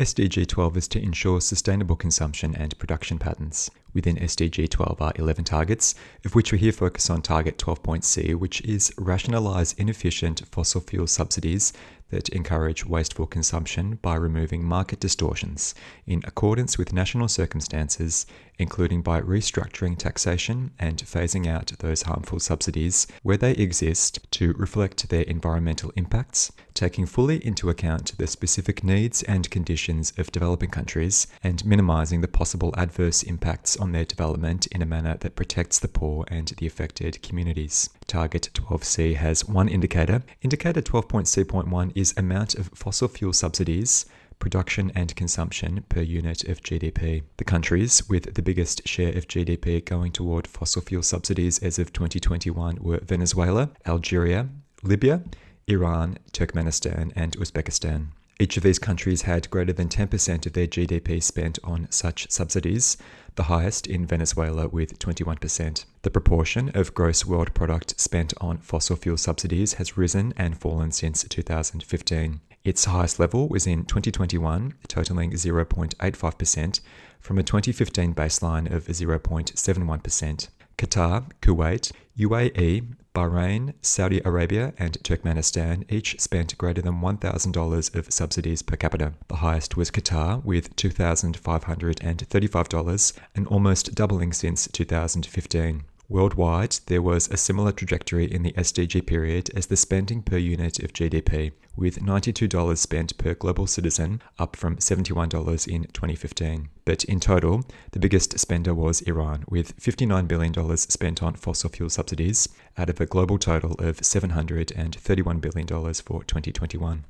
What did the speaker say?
SDG 12 is to ensure sustainable consumption and production patterns. Within SDG 12 are 11 targets, of which we here focus on target 12.c, which is rationalize inefficient fossil fuel subsidies that encourage wasteful consumption by removing market distortions in accordance with national circumstances, including by restructuring taxation and phasing out those harmful subsidies where they exist to reflect their environmental impacts, taking fully into account the specific needs and conditions of developing countries, and minimizing the possible adverse impacts on their development in a manner that protects the poor and the affected communities. Target 12C has one indicator. Indicator 12.c.1 is amount of fossil fuel subsidies, production and consumption per unit of GDP. The countries with the biggest share of GDP going toward fossil fuel subsidies as of 2021 were Venezuela, Algeria, Libya, Iran, Turkmenistan, and Uzbekistan. Each of these countries had greater than 10% of their GDP spent on such subsidies, the highest in Venezuela with 21%. The proportion of gross world product spent on fossil fuel subsidies has risen and fallen since 2015. Its highest level was in 2021, totaling 0.85% from a 2015 baseline of 0.71%. Qatar, Kuwait, UAE, Bahrain, Saudi Arabia, and Turkmenistan each spent greater than $1,000 of subsidies per capita. The highest was Qatar with $2,535, and almost doubling since 2015. Worldwide, there was a similar trajectory in the SDG period as the spending per unit of GDP, with $92 spent per global citizen, up from $71 in 2015. But in total, the biggest spender was Iran, with $59 billion spent on fossil fuel subsidies, out of a global total of $731 billion for 2021.